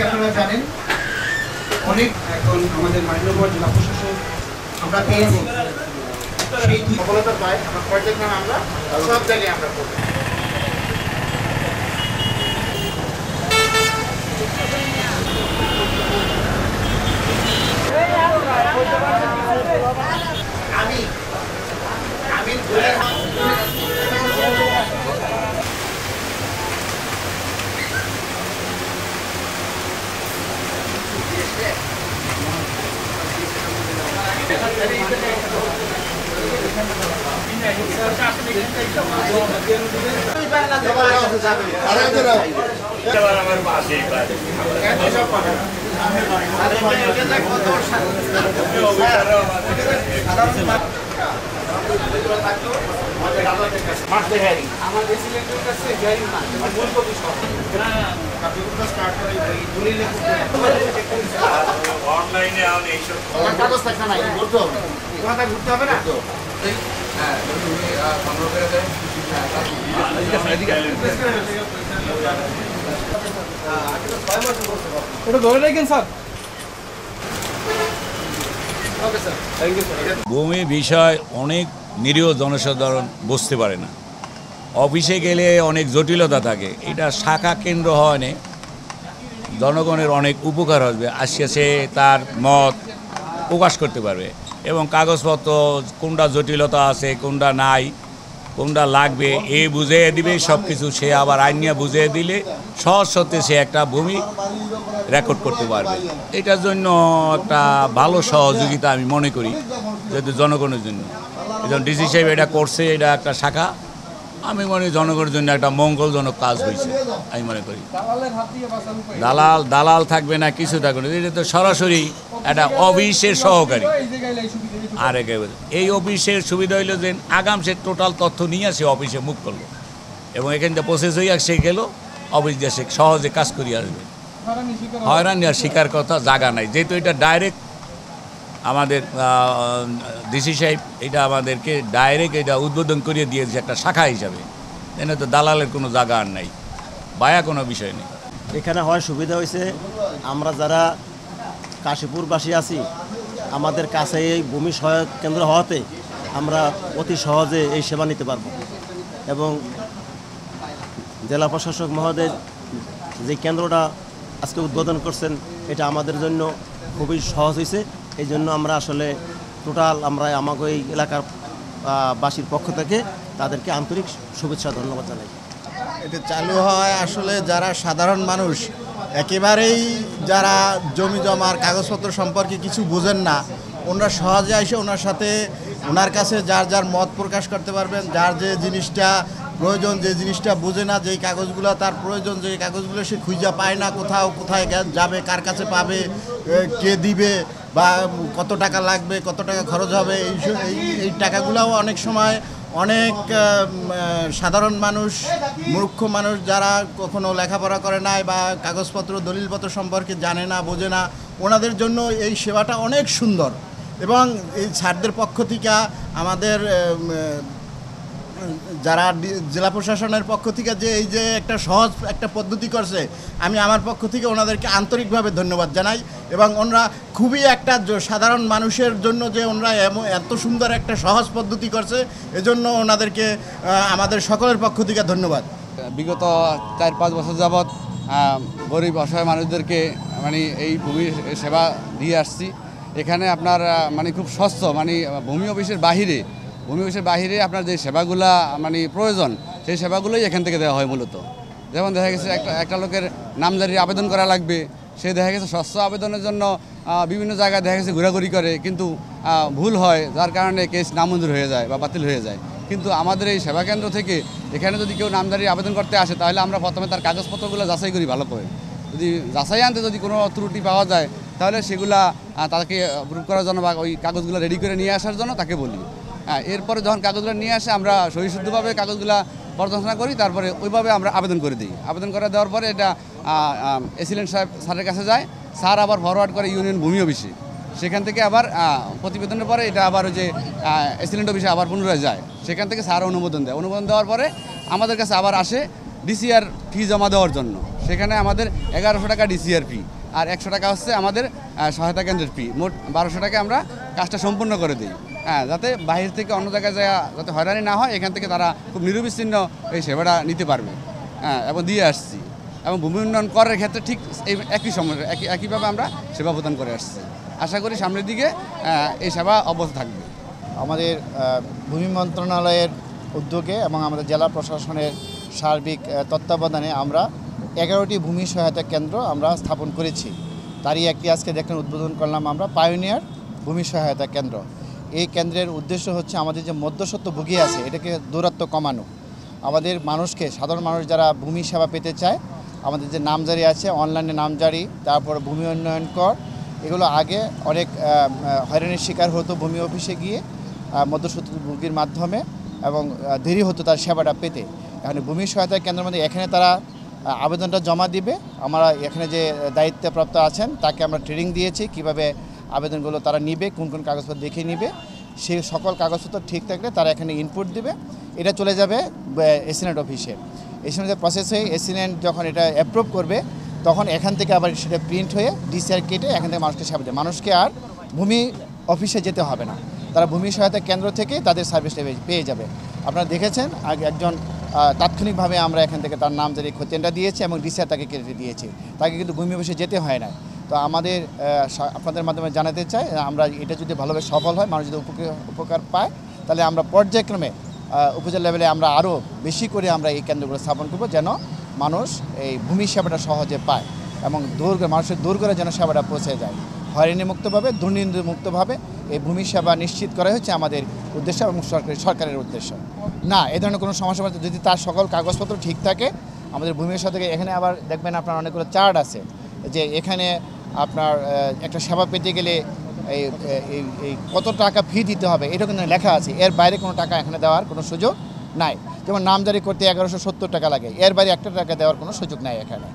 আপনারা জানেন অনেক এখন আমাদের মাইনগর জেলা প্রশাসক আমরা পেয়েছি সেই সফলতা পাই আমরা পর্যায়ক্রমে আমরা সব জায়গায় আমরা করব। আমি ভূমি বিষয় অনেক নিরীহ জনসাধারণ বুঝতে পারে না। অফিসে গেলে অনেক জটিলতা থাকে। এটা শাখা কেন্দ্র হওয়ানে জনগণের অনেক উপকার হবে। সে তার মত প্রকাশ করতে পারবে এবং কাগজপত্র কোনটা জটিলতা আছে, কোনটা নাই, কোনটা লাগবে বুঝিয়ে দিবে। সব কিছু সে আবার আইন নিয়ে বুঝিয়ে দিলে সহজ সত্যি সে একটা ভূমি রেকর্ড করতে পারবে। এটার জন্য একটা ভালো সহযোগিতা আমি মনে করি, যেহেতু জনগণের জন্য। এখন ডিসি সাহেব এটা করছে, এটা একটা শাখা। আমি মনে করি জনগণের জন্য একটা মঙ্গলজনক কাজ হয়েছে আমি মনে করি। দালাল থাকবে না, কিছু থাকবে না। এটা তো সরাসরি একটা অফিসের সহকারী। আর এই অফিসের সুবিধা হইল যে আগাম সে টোটাল তথ্য নিয়ে সে অফিসে মুখ করলো এবং এখান থেকে প্রসেস হইয়া সে গেল অফিস দিয়ে সে সহজে কাজ করিয়ে আসবে। হয়রানি আর শিকার কথা জায়গা নাই, যেহেতু এটা ডাইরেক্ট আমাদের ডিসি সাহেব এটা আমাদেরকে ডাইরেক্ট এটা উদ্বোধন করিয়ে দিয়েছে একটা শাখা হিসাবে। এনে তো দালালের কোনো জায়গা আর নাই, বায়া কোনো বিষয় নেই। এখানে হয় সুবিধা হয়েছে, আমরা যারা কাশীপুরবাসী আছি আমাদের কাছে এই ভূমি সহায়ক কেন্দ্র হওয়াতে আমরা অতি সহজে এই সেবা নিতে পারব এবং জেলা প্রশাসক মহোদয় যে কেন্দ্রটা আজকে উদ্বোধন করছেন এটা আমাদের জন্য খুবই সহজ হয়েছে। এই জন্য আমরা আসলে টোটাল আমরা আমাকে এই এলাকার বাসীর পক্ষ থেকে তাদেরকে আন্তরিক শুভেচ্ছা ধন্যবাদ জানাই। এটা চালু হয় আসলে যারা সাধারণ মানুষ একেবারেই যারা জমি জমার কাগজপত্র সম্পর্কে কিছু বোঝেন না, ওনারা সহজে এসে ওনার সাথে ওনার কাছে যার যার মত প্রকাশ করতে পারবেন। যার যে জিনিসটা প্রয়োজন, যে জিনিসটা বোঝে না, যেই কাগজগুলো তার প্রয়োজন, যে কাগজগুলো সে খুঁজে পায় না, কোথায় যাবে, কার কাছে পাবে, কে দিবে বা কত টাকা লাগবে, কত টাকা খরচ হবে, এই টাকাগুলোও অনেক সময় অনেক সাধারণ মানুষ, মূর্খ মানুষ যারা কখনো লেখাপড়া করে নাই বা কাগজপত্র দলিলপত্র সম্পর্কে জানে না, বোঝে না, ওনাদের জন্য এই সেবাটা অনেক সুন্দর। এবং এই স্যারদের পক্ষ থেকে আমাদের যারা জেলা প্রশাসনের পক্ষ থেকে যে এই যে একটা সহজ একটা পদ্ধতি করছে, আমি আমার পক্ষ থেকে ওনাদেরকে আন্তরিকভাবে ধন্যবাদ জানাই। এবং ওনারা খুবই একটা সাধারণ মানুষের জন্য যে ওনারা এত সুন্দর একটা সহজ পদ্ধতি করছে, এজন্য ওনাদেরকে আমাদের সকলের পক্ষ থেকে ধন্যবাদ। বিগত 4-5 বছর যাবৎ গরিব অসহায় মানুষদেরকে মানে এই ভূমি সেবা দিয়ে আসছি। এখানে আপনার মানে খুব স্বচ্ছ, মানে ভূমি অফিসের বাহিরে আপনার যে সেবাগুলা মানে প্রয়োজন, সেই সেবাগুলোই এখান থেকে দেওয়া হয় মূলত। যেমন দেখা গেছে একটা লোকের নামজারির আবেদন করা লাগবে, সে দেখা গেছে স্বচ্ছ আবেদনের জন্য বিভিন্ন জায়গায় দেখা গেছে ঘোরাঘুরি করে, কিন্তু ভুল হয়, যার কারণে কেস নামঞ্জুর হয়ে যায় বা বাতিল হয়ে যায়। কিন্তু আমাদের এই সেবা কেন্দ্র থেকে এখানে যদি কেউ নামজারির আবেদন করতে আসে, তাহলে আমরা প্রথমে তার কাগজপত্রগুলো যাচাই করি ভালো করে। যদি যাচাই আনতে যদি কোনো ত্রুটি পাওয়া যায়, তাহলে সেগুলা তাকে প্রুভ করার জন্য বা ওই কাগজগুলো রেডি করে নিয়ে আসার জন্য তাকে বলি। এরপরে যখন কাগজগুলো নিয়ে আসে আমরা সহিশুদ্ধভাবে কাগজগুলো পর্যালোচনা করি, তারপরে ওইভাবে আমরা আবেদন করে দিই। আবেদন করে দেওয়ার পরে এটা এসিলেন্ট স্যারের কাছে যায়, স্যার আবার ফরওয়ার্ড করে ইউনিয়ন ভূমি অফিসে। সেখান থেকে আবার প্রতিবেদনের পরে এটা আবার ওই যে এসিলেন্ট অফিসে আবার পুনরায় যায়, সেখান থেকে স্যার অনুমোদন দেয়। অনুমোদন দেওয়ার পরে আমাদের কাছে আবার আসে ডিসিআর ফি জমা দেওয়ার জন্য। সেখানে আমাদের 1100 টাকা ডিসিআর ফি আর 100 টাকা হচ্ছে আমাদের সহায়তা কেন্দ্রের ফি, মোট 1200 টাকা আমরা কাজটা সম্পূর্ণ করে দিই। হ্যাঁ, যাতে বাহির থেকে অন্য জায়গায় যায় যাতে হয়রানি না হয়, এখান থেকে তারা খুব নিরবিচ্ছিন্ন এই সেবাটা নিতে পারবে। হ্যাঁ, এবং দিয়ে আসছি, এবং ভূমি উন্নয়ন করার ক্ষেত্রে ঠিক এই একই সময় একইভাবে আমরা সেবা প্রদান করে আসছি। আশা করি সামনের দিকে এই সেবা অব্যাহত থাকবে। আমাদের ভূমি মন্ত্রণালয়ের উদ্যোগে এবং আমাদের জেলা প্রশাসনের সার্বিক তত্ত্বাবধানে আমরা 11টি ভূমি সহায়তা কেন্দ্র আমরা স্থাপন করেছি। তারই একটি আজকে দেখেন উদ্বোধন করলাম আমরা, পায়োনিয়ার ভূমি সহায়তা কেন্দ্র। এই কেন্দ্রের উদ্দেশ্য হচ্ছে আমাদের যে মধ্যস্বত্বভোগী আছে এটাকে দূরত্ব কমানো। আমাদের মানুষকে, সাধারণ মানুষ যারা ভূমি সেবা পেতে চায়, আমাদের যে নামজারি আছে, অনলাইনে নামজারি, তারপর ভূমি উন্নয়ন কর, এগুলো আগে অনেক হয়রানির শিকার হতো ভূমি অফিসে গিয়ে মধ্যস্বত্বভোগীর মাধ্যমে, এবং দেরি হতো তার সেবাটা পেতে। এখানে ভূমি সহায়তা কেন্দ্রের মধ্যে এখানে তারা আবেদনটা জমা দিবে। আমরা এখানে যে দায়িত্বপ্রাপ্ত আছেন তাকে আমরা ট্রেনিং দিয়েছি কিভাবে আবেদনগুলো তারা নিবে, কোন কোন কাগজপত্র দেখে নিবে। সেই সকল কাগজপত্র ঠিক থাকলে তারা এখানে ইনপুট দিবে, এটা চলে যাবে এসিনেট অফিসে। এসিনেটের প্রসেস হয়ে এসিনেট যখন এটা অ্যাপ্রুভ করবে তখন এখান থেকে আবার সেটা প্রিন্ট হয়ে ডিসিআর কেটে এখান থেকে মানুষকে সেবা দেয়। মানুষকে আর ভূমি অফিসে যেতে হবে না, তারা ভূমি সহায়তা কেন্দ্র থেকে তাদের সার্ভিসটা পেয়ে যাবে। আপনারা দেখেছেন একজন তাৎক্ষণিকভাবে আমরা এখান থেকে তার নামজারি খতিয়ানটা দিয়েছি এবং ডিসিআর তাকে কেটে দিয়েছি, তাকে কিন্তু ভূমি অফিসে যেতে হয় না। তো আমাদের আপনাদের মাধ্যমে জানাতে চাই, আমরা এটা যদি ভালোভাবে সফল হয়, মানুষ যদি উপকার পায়, তাহলে আমরা পর্যায়ক্রমে উপজেলা লেভেলে আমরা আরও বেশি করে আমরা এই কেন্দ্রগুলো স্থাপন করব, যেন মানুষ এই ভূমি সেবাটা সহজে পায় এবং মানুষের দূর করে যেন সেবাটা পৌঁছে যায়। হয়রানি মুক্তভাবে, দুর্নীতি মুক্তভাবে এই ভূমি সেবা নিশ্চিত করা হচ্ছে আমাদের উদ্দেশ্য এবং সরকারের উদ্দেশ্য। না, এ ধরনের কোনো সমস্যা যদি তার সকল কাগজপত্র ঠিক থাকে, আমাদের ভূমির সাথে এখানে আবার দেখবেন আপনার অনেকগুলো চার্ট আছে, যে এখানে আপনার একটা সেবা পেতে গেলে এই কত টাকা ফি দিতে হবে এটা কিন্তু লেখা আছে। এর বাইরে কোনো টাকা এখানে দেওয়ার কোনো সুযোগ নাই। যেমন নামজারি করতে 1170 টাকা লাগে, এর বাইরে 1 টাকা দেওয়ার কোনো সুযোগ নাই এখানে।